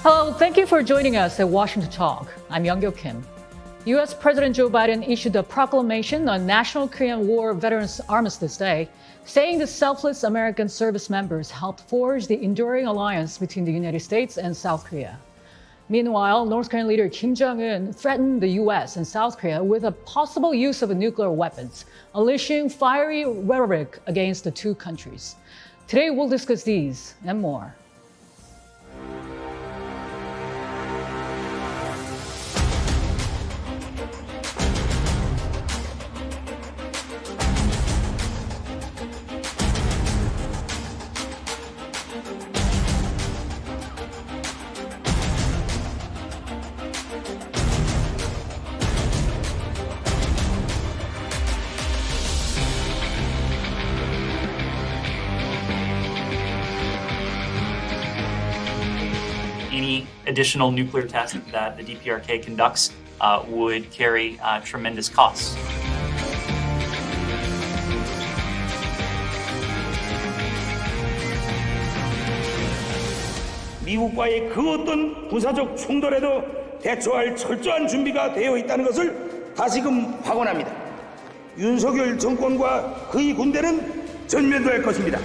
Hello, thank you for joining us at Washington Talk. I'm Soo Kim. U.S. President Joe Biden issued a proclamation on National Korean War Veterans Armistice Day, saying the selfless American service members helped forge the enduring alliance between the United States and South Korea. Meanwhile, North Korean leader Kim Jong-un threatened the U.S. and South Korea with a possible use of nuclear weapons, unleashing fiery rhetoric against the two countries. Today, we'll discuss these and more. Any additional nuclear test that the DPRK conducts would carry tremendous costs. 미국과의 그 어떤 군사적 충돌에도 대처할 철저한 준비가 되어 있다는 것을 다시금 확언합니다. 윤석열 정권과 그의 군대는 전면도할 것입니다.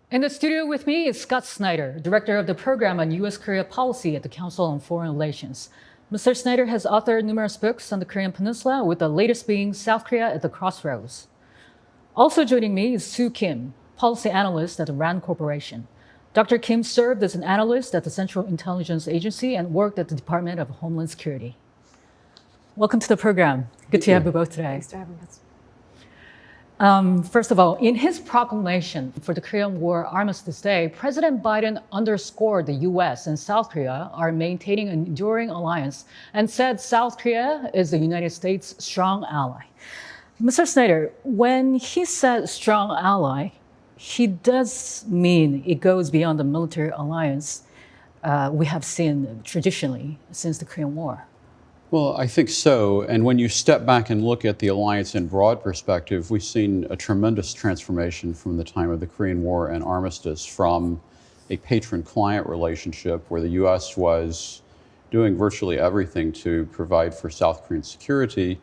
In the studio with me is Scott Snyder, Director of the Program on U.S.-Korea Policy at the Council on Foreign Relations. Mr. Snyder has authored numerous books on the Korean Peninsula, with the latest being South Korea at the Crossroads. Also joining me is Soo Kim, Policy Analyst at the RAND Corporation. Dr. Kim served as an analyst at the Central Intelligence Agency and worked at the Department of Homeland Security. Welcome to the program. Good to have you both today. Thanks for having us. First of all, in his proclamation for the Korean War Armistice Day, President Biden underscored the U.S. and South Korea are maintaining an enduring alliance and said South Korea is the United States' strong ally. Mr. Snyder, when he said strong ally, he does mean it goes beyond the military alliance we have seen traditionally since the Korean War. Well, I think so. And when you step back and look at the alliance in broad perspective, we've seen a tremendous transformation from the time of the Korean War and armistice, from a patron-client relationship where the U.S. was doing virtually everything to provide for South Korean security,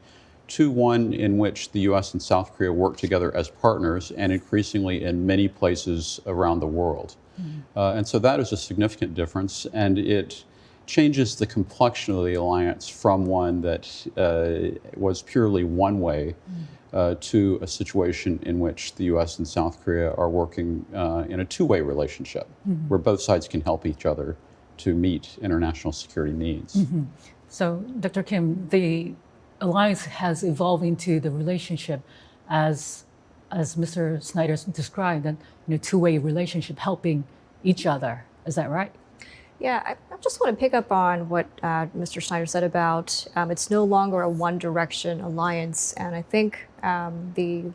to one in which the U.S. and South Korea work together as partners, and increasingly in many places around the world. And so that is a significant difference, and it changes the complexion of the alliance from one that was purely one way to a situation in which the U.S. and South Korea are working in a two-way relationship, where both sides can help each other to meet international security needs. So, Dr. Kim, the alliance has evolved into the relationship as Mr. Snyder described, that two-way relationship helping each other. Is that right? Yeah, I just want to pick up on what Mr. Snyder said about it's no longer a one-direction alliance, and I think the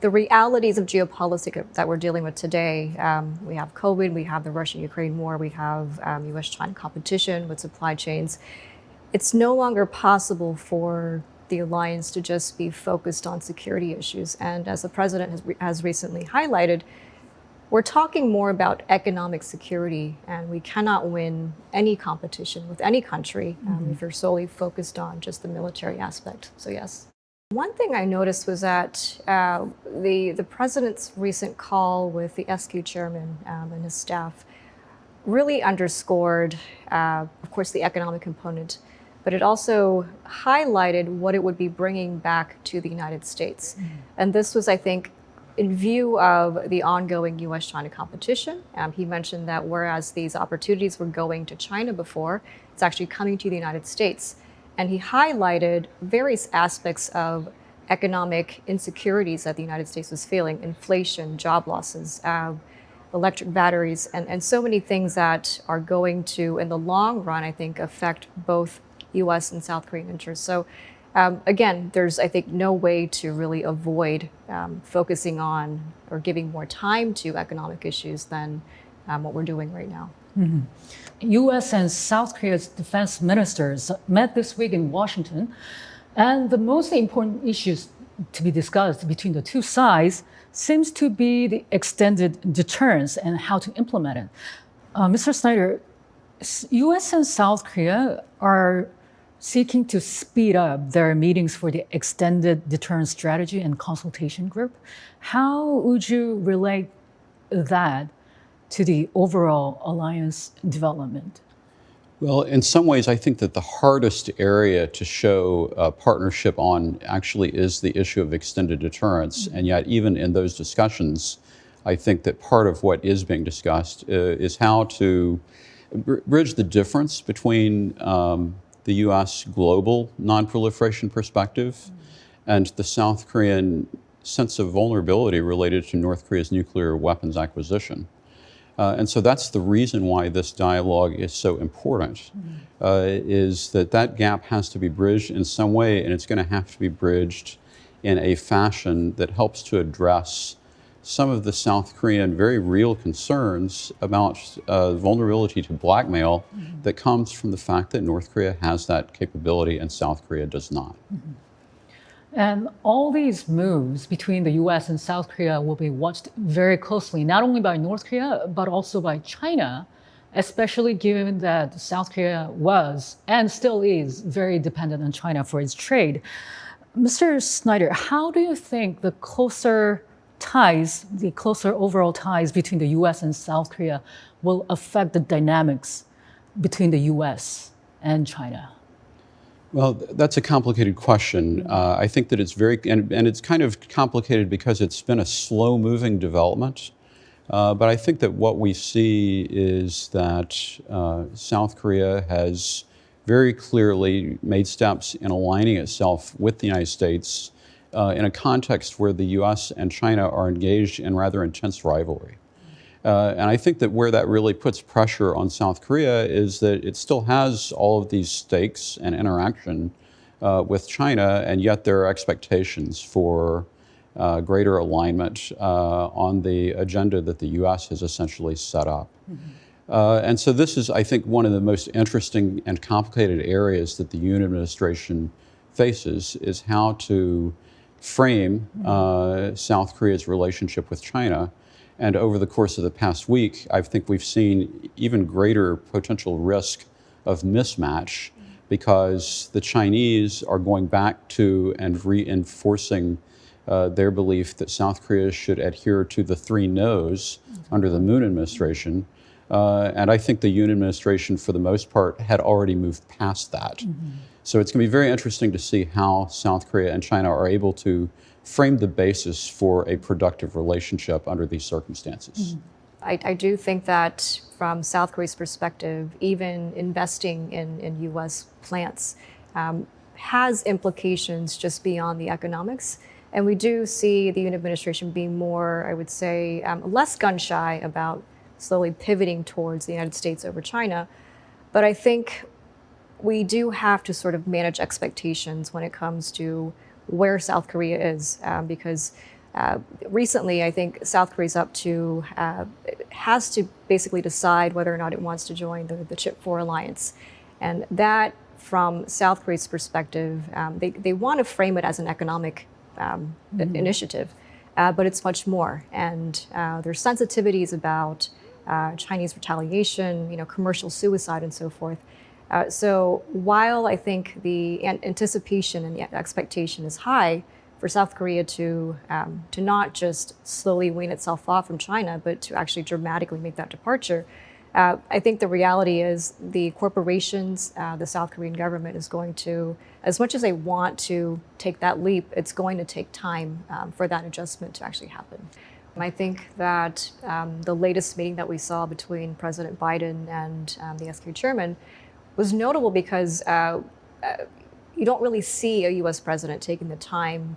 realities of geopolitics that we're dealing with today. We have COVID, we have the Russia-Ukraine war, we have U.S.-China competition with supply chains. It's no longer possible for the alliance to just be focused on security issues, and as the president has recently highlighted, we're talking more about economic security, and we cannot win any competition with any country if you're solely focused on just the military aspect. So yes. One thing I noticed was that the president's recent call with the SQ chairman and his staff really underscored, of course, the economic component, but it also highlighted what it would be bringing back to the United States. And this was, I think, in view of the ongoing U.S.-China competition. He mentioned that whereas these opportunities were going to China before, it's actually coming to the United States. And he highlighted various aspects of economic insecurities that the United States was feeling: inflation, job losses, electric batteries, and so many things that are going to, in the long run, I think, affect both U.S. and South Korean interests. So again, there's, I think, no way to really avoid focusing on or giving more time to economic issues than what we're doing right now. U.S. and South Korea's defense ministers met this week in Washington, and the most important issues to be discussed between the two sides seems to be the extended deterrence and how to implement it. Mr. Snyder, U.S. and South Korea are seeking to speed up their meetings for the extended deterrence strategy and consultation group. How would you relate that to the overall alliance development? Well, in some ways, I think that the hardest area to show partnership on actually is the issue of extended deterrence. And yet, even in those discussions, I think that part of what is being discussed is how to bridge the difference between the U.S. global nonproliferation perspective and the South Korean sense of vulnerability related to North Korea's nuclear weapons acquisition. And so that's the reason why this dialogue is so important, is that gap has to be bridged in some way, and it's going to have to be bridged in a fashion that helps to address some of the South Korean very real concerns about vulnerability to blackmail that comes from the fact that North Korea has that capability and South Korea does not. And all these moves between the US and South Korea will be watched very closely, not only by North Korea, but also by China, especially given that South Korea was and still is very dependent on China for its trade. Mr. Snyder, how do you think the closer overall ties between the US and South Korea will affect the dynamics between the US and China? Well, that's a complicated question. I think that it's and it's kind of complicated because it's been a slow-moving development. But I think that what we see is that South Korea has very clearly made steps in aligning itself with the United States in a context where the U.S. and China are engaged in rather intense rivalry. And I think that where that really puts pressure on South Korea is that it still has all of these stakes and interaction with China, and yet there are expectations for greater alignment on the agenda that the U.S. has essentially set up. And so this is, I think, one of the most interesting and complicated areas that the Yoon administration faces, is how to frame South Korea's relationship with China. And over the course of the past week, I think we've seen even greater potential risk of mismatch because the Chinese are going back to and reinforcing their belief that South Korea should adhere to the 3 no's under the Moon administration. And I think the Yoon administration, for the most part, had already moved past that. So it's going to be very interesting to see how South Korea and China are able to frame the basis for a productive relationship under these circumstances. I do think that from South Korea's perspective, even investing in U.S. plants has implications just beyond the economics. And we do see the Yoon administration being more, I would say, less gun-shy about slowly pivoting towards the United States over China. But I think we do have to sort of manage expectations when it comes to where South Korea is, because recently I think South Korea's has to basically decide whether or not it wants to join the Chip 4 alliance. And that, from South Korea's perspective, they want to frame it as an economic initiative, but it's much more. And there's sensitivities about Chinese retaliation, commercial suicide and so forth. So while I think the anticipation and the expectation is high for South Korea to not just slowly wean itself off from China, but to actually dramatically make that departure, I think the reality is the corporations, the South Korean government is going to, as much as they want to take that leap, it's going to take time for that adjustment to actually happen. I think that the latest meeting that we saw between President Biden and the SK chairman was notable because you don't really see a U.S. president taking the time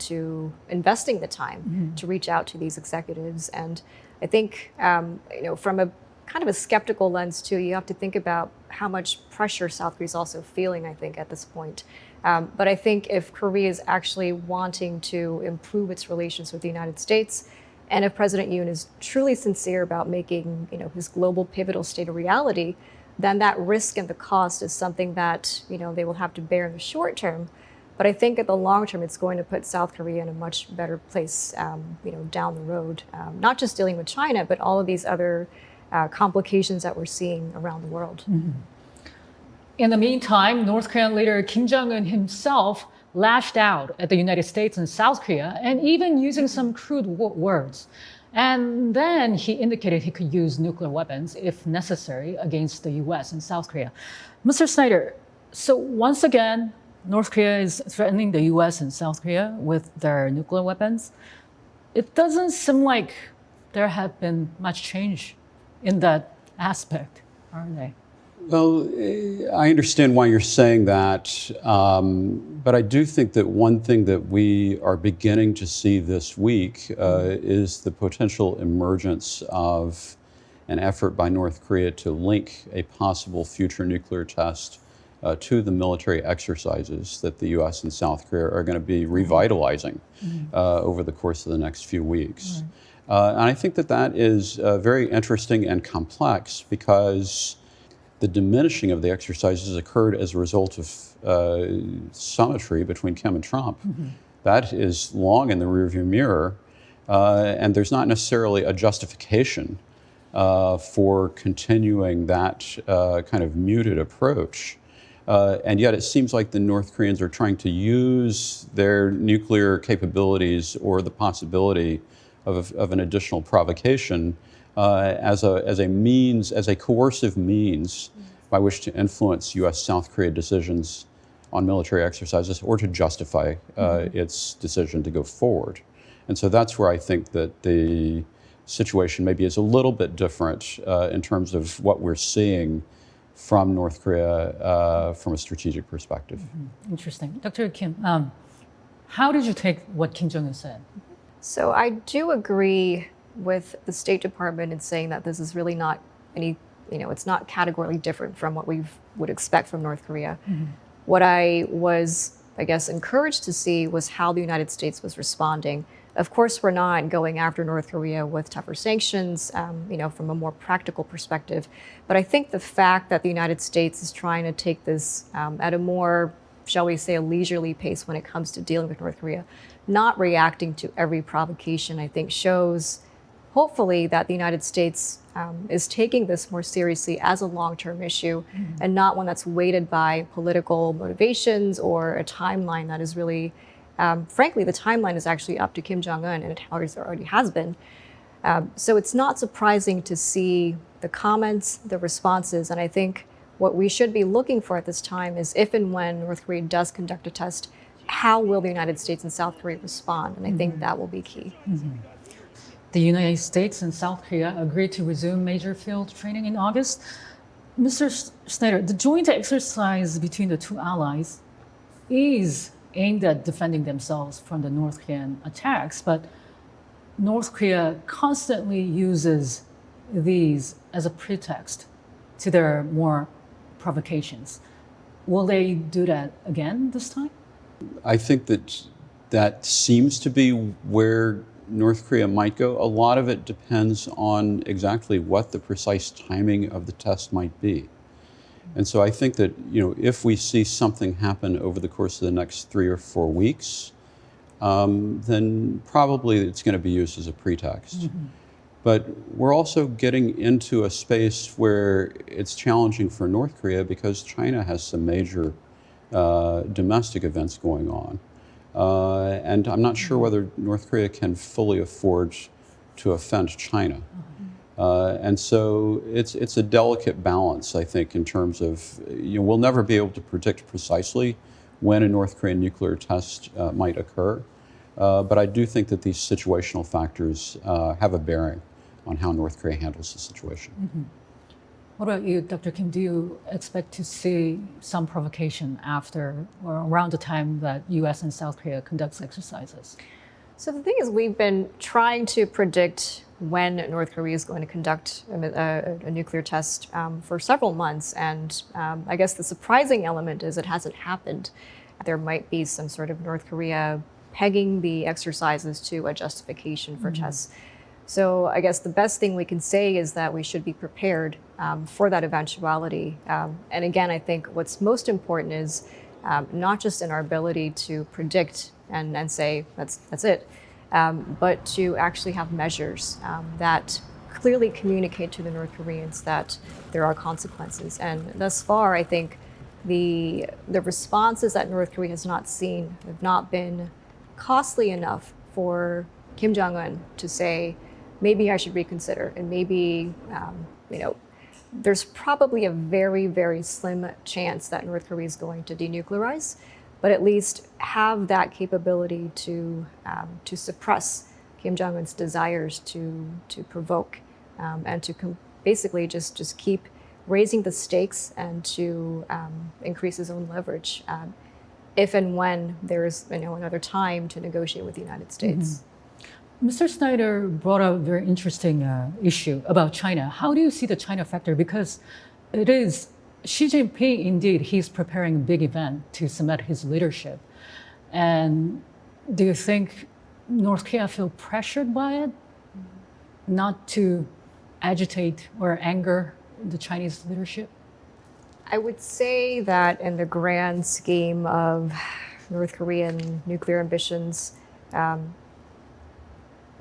investing the time to reach out to these executives. And I think, from a kind of a skeptical lens too, you have to think about how much pressure South Korea is also feeling, I think, at this point. But I think if Korea is actually wanting to improve its relations with the United States, And if President Yoon is truly sincere about making, his global pivotal state a reality, then that risk and the cost is something that, they will have to bear in the short term. But I think at the long term, it's going to put South Korea in a much better place, down the road, not just dealing with China, but all of these other complications that we're seeing around the world. Mm-hmm. In the meantime, North Korean leader Kim Jong-un himself lashed out at the United States and South Korea, and even using some crude words. And then he indicated he could use nuclear weapons if necessary against the US and South Korea. Mr. Snyder, so once again, North Korea is threatening the US and South Korea with their nuclear weapons. It doesn't seem like there have been much change in that aspect, are they? Well, I understand why you're saying that, but I do think that one thing that we are beginning to see this week is the potential emergence of an effort by North Korea to link a possible future nuclear test to the military exercises that the US and South Korea are going to be revitalizing over the course of the next few weeks. And I think that is very interesting and complex because the diminishing of the exercises occurred as a result of summitry between Kim and Trump. That is long in the rearview mirror, and there's not necessarily a justification for continuing that kind of muted approach. And yet it seems like the North Koreans are trying to use their nuclear capabilities or the possibility of an additional provocation as a coercive means by which to influence U.S.-South Korea decisions on military exercises or to justify its decision to go forward. And so that's where I think that the situation maybe is a little bit different in terms of what we're seeing from North Korea from a strategic perspective. Interesting. Dr. Kim, how did you take what Kim Jong-un said? So I do agree with the State Department in saying that this is really not any, it's not categorically different from what we would expect from North Korea. What I was, I guess, encouraged to see was how the United States was responding. Of course, we're not going after North Korea with tougher sanctions, from a more practical perspective. But I think the fact that the United States is trying to take this at a more, shall we say, a leisurely pace when it comes to dealing with North Korea, not reacting to every provocation, I think shows, hopefully, that the United States is taking this more seriously as a long-term issue and not one that's weighted by political motivations or a timeline that is really, frankly, the timeline is actually up to Kim Jong-un, and it already has been. So it's not surprising to see the comments, the responses, and I think what we should be looking for at this time is if and when North Korea does conduct a test, how will the United States and South Korea respond? And I think that will be key. The United States and South Korea agreed to resume major field training in August. Mr. Snyder, the joint exercise between the two allies is aimed at defending themselves from the North Korean attacks, but North Korea constantly uses these as a pretext to their more provocations. Will they do that again this time? I think that seems to be where North Korea might go. A lot of it depends on exactly what the precise timing of the test might be. And so I think that, if we see something happen over the course of the next 3 or 4 weeks, then probably it's going to be used as a pretext. But we're also getting into a space where it's challenging for North Korea because China has some major domestic events going on. And I'm not sure whether North Korea can fully afford to offend China. And so it's a delicate balance, I think, in terms of, we'll never be able to predict precisely when a North Korean nuclear test might occur. But I do think that these situational factors have a bearing on how North Korea handles the situation. What about you, Dr. Kim? Do you expect to see some provocation after or around the time that U.S. and South Korea conducts exercises? So the thing is, we've been trying to predict when North Korea is going to conduct a nuclear test for several months. And I guess the surprising element is it hasn't happened. There might be some sort of North Korea pegging the exercises to a justification for tests. So I guess the best thing we can say is that we should be prepared for that eventuality. And again, I think what's most important is not just in our ability to predict and say that's it, but to actually have measures that clearly communicate to the North Koreans that there are consequences. And thus far, I think the responses that North Korea has not seen have not been costly enough for Kim Jong-un to say, maybe I should reconsider, and maybe, there's probably a very, very slim chance that North Korea is going to denuclearize, but at least have that capability to suppress Kim Jong-un's desires to provoke and to basically just keep raising the stakes and to increase his own leverage if and when there's another time to negotiate with the United States. Mr. Snyder brought up a very interesting issue about China. How do you see the China factor? Because it is Xi Jinping, indeed, he's preparing a big event to cement his leadership. And do you think North Korea feel pressured by it not to agitate or anger the Chinese leadership? I would say that in the grand scheme of North Korean nuclear ambitions,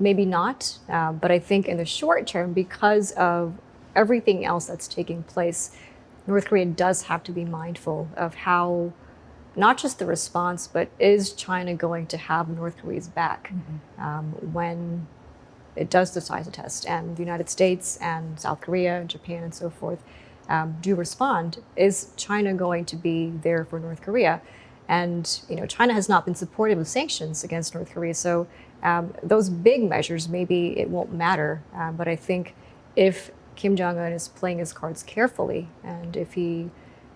maybe not, but I think in the short term, because of everything else that's taking place, North Korea does have to be mindful of how, not just the response, but is China going to have North Korea's back when it does decide to test, and the United States and South Korea and Japan and so forth do respond? Is China going to be there for North Korea? And China has not been supportive of sanctions against North Korea, so those big measures, maybe it won't matter. But I think if Kim Jong-un is playing his cards carefully, and if he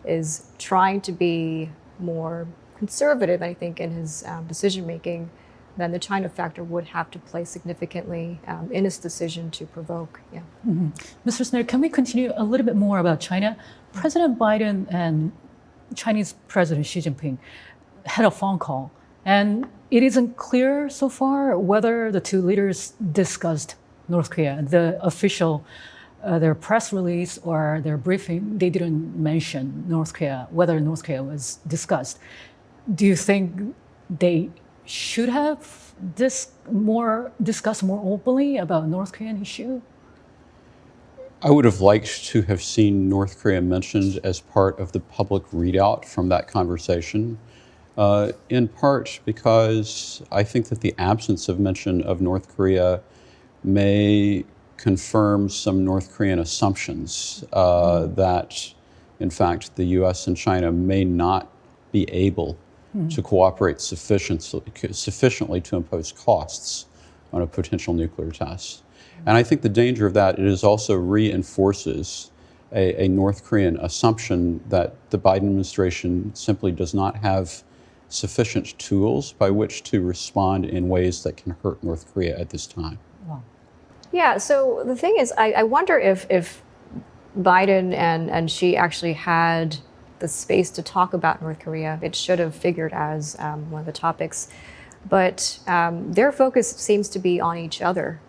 is trying to be more conservative, I think, in his decision-making, then the China factor would have to play significantly in his decision to provoke. Yeah. Mr. Snyder, can we continue a little bit more about China? President Biden and Chinese President Xi Jinping had a phone call, and it isn't clear so far whether the two leaders discussed North Korea. The official, their press release or their briefing, they didn't mention North Korea, whether North Korea was discussed. Do you think they should have discussed more openly about North Korean issue? I would have liked to have seen North Korea mentioned as part of the public readout from that conversation, in part because I think that the absence of mention of North Korea may confirm some North Korean assumptions that, in fact, the US and China may not be able to cooperate sufficiently to impose costs on a potential nuclear test. And I think the danger of that is also reinforces a North Korean assumption that the Biden administration simply does not have sufficient tools by which to respond in ways that can hurt North Korea at this time. Wow. Yeah, so the thing is, I wonder if Biden and Xi actually had the space to talk about North Korea. It should have figured as one of the topics. But their focus seems to be on each other.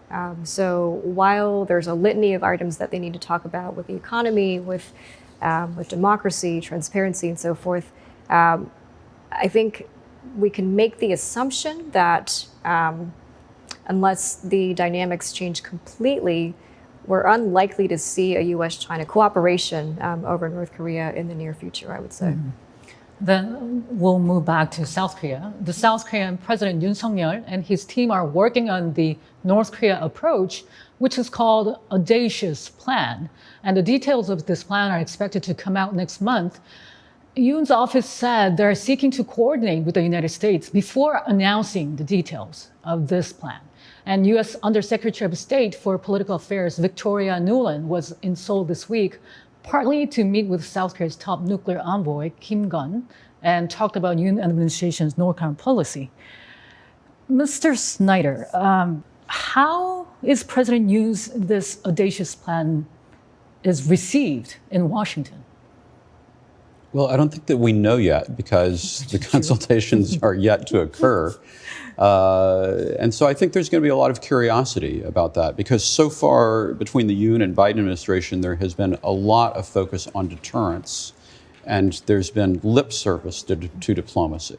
So while there's a litany of items that they need to talk about with the economy, with democracy, transparency, and so forth, I think we can make the assumption that unless the dynamics change completely, we're unlikely to see a US-China cooperation over North Korea in the near future, I would say. Then we'll move back to South Korea. The South Korean President Yoon Suk-yeol and his team are working on the North Korea approach, which is called Audacious Plan. And the details of this plan are expected to come out next month. Yoon's office said they're seeking to coordinate with the United States before announcing the details of this plan. And U.S. Undersecretary of State for Political Affairs Victoria Nuland was in Seoul this week, partly to meet with South Korea's top nuclear envoy, Kim Gun, and talked about Yoon administration's North Korean policy. Mr. Snyder, how is President Yoon's this audacious plan is received in Washington? Well, I don't think that we know yet because the consultations are yet to occur. And so I think there's going to be a lot of curiosity about that because so far between the Yoon and Biden administration, there has been a lot of focus on deterrence and there's been lip service to diplomacy.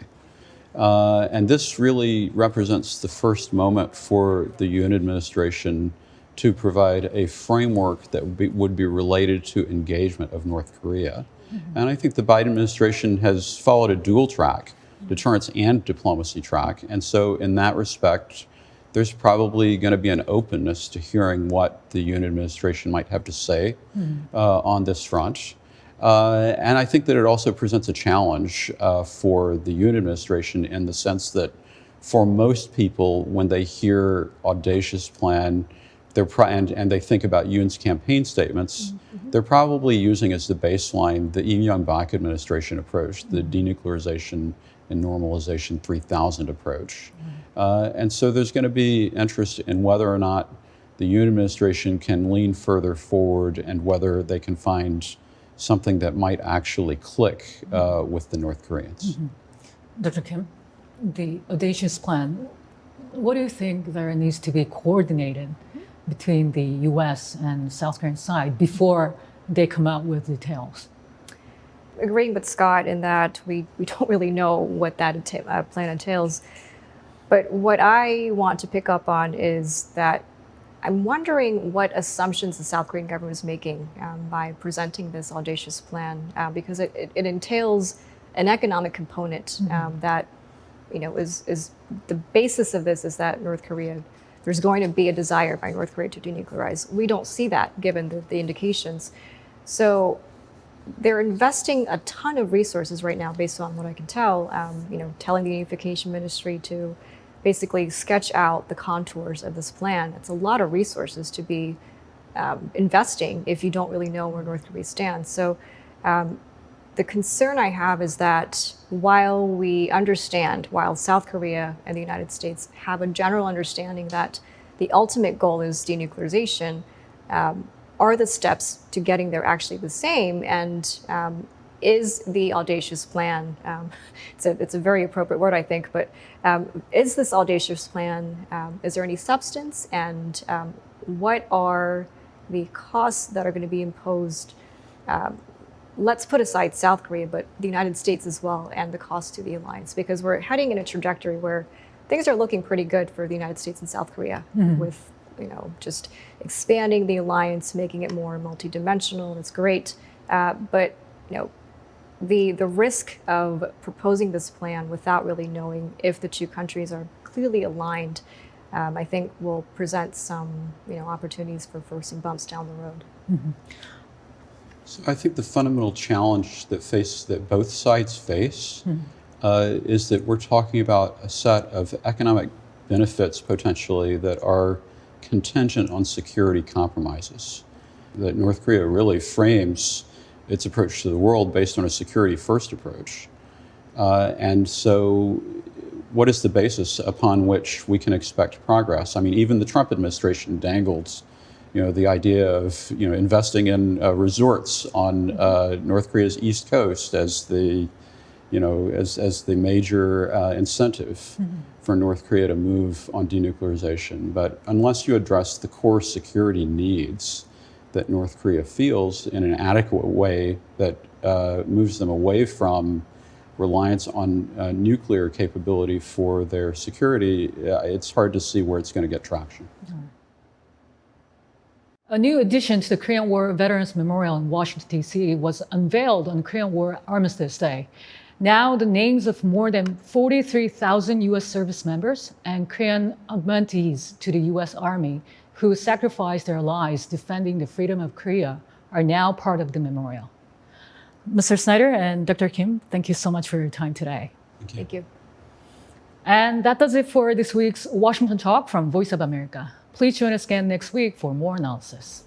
And this really represents the first moment for the Yoon administration to provide a framework that would be related to engagement of North Korea. And I think the Biden administration has followed a dual track, deterrence and diplomacy track. And so in that respect, there's probably going to be an openness to hearing what the Yoon administration might have to say on this front. And I think that it also presents a challenge for the Yoon administration in the sense that for most people, when they hear audacious plan, and they think about Yoon's campaign statements, they're probably using as the baseline the Lee Myung-bak administration approach, the denuclearization and normalization 3000 approach. And so there's going to be interest in whether or not the Yoon administration can lean further forward and whether they can find something that might actually click with the North Koreans. Dr. Kim, the audacious plan, what do you think there needs to be coordinated between the U.S. and South Korean side before they come out with details? Agreeing with Scott in that we don't really know what that plan entails. But what I want to pick up on is that I'm wondering what assumptions the South Korean government is making by presenting this audacious plan, because it entails an economic component that, is the basis of this is that North Korea, there's going to be a desire by North Korea to denuclearize. We don't see that given the indications. So they're investing a ton of resources right now, based on what I can tell, telling the Unification Ministry to basically sketch out the contours of this plan. It's a lot of resources to be investing if you don't really know where North Korea stands. So the concern I have is that while South Korea and the United States have a general understanding that the ultimate goal is denuclearization, are the steps to getting there actually the same? And is the audacious plan, it's a very appropriate word, I think, but is this audacious plan, is there any substance? And what are the costs that are going to be imposed? Let's put aside South Korea, but the United States as well, and the cost to the alliance, because we're heading in a trajectory where things are looking pretty good for the United States and South Korea with, just expanding the alliance, making it more multidimensional. It's great, but the risk of proposing this plan without really knowing if the two countries are clearly aligned, I think will present some opportunities for some bumps down the road. So I think the fundamental challenge that both sides face is that we're talking about a set of economic benefits potentially that are contingent on security compromises. That North Korea really frames its approach to the world based on a security-first approach. And so what is the basis upon which we can expect progress? I mean, even the Trump administration dangled the idea of investing in resorts on North Korea's east coast as the as the major incentive for North Korea to move on denuclearization. But unless you address the core security needs that North Korea feels in an adequate way that moves them away from reliance on nuclear capability for their security, it's hard to see where it's going to get traction. A new addition to the Korean War Veterans Memorial in Washington, D.C. was unveiled on Korean War Armistice Day. Now, the names of more than 43,000 U.S. service members and Korean augmentees to the U.S. Army who sacrificed their lives defending the freedom of Korea are now part of the memorial. Mr. Snyder and Dr. Kim, thank you so much for your time today. Thank you. And that does it for this week's Washington Talk from Voice of America. Please join us again next week for more analysis.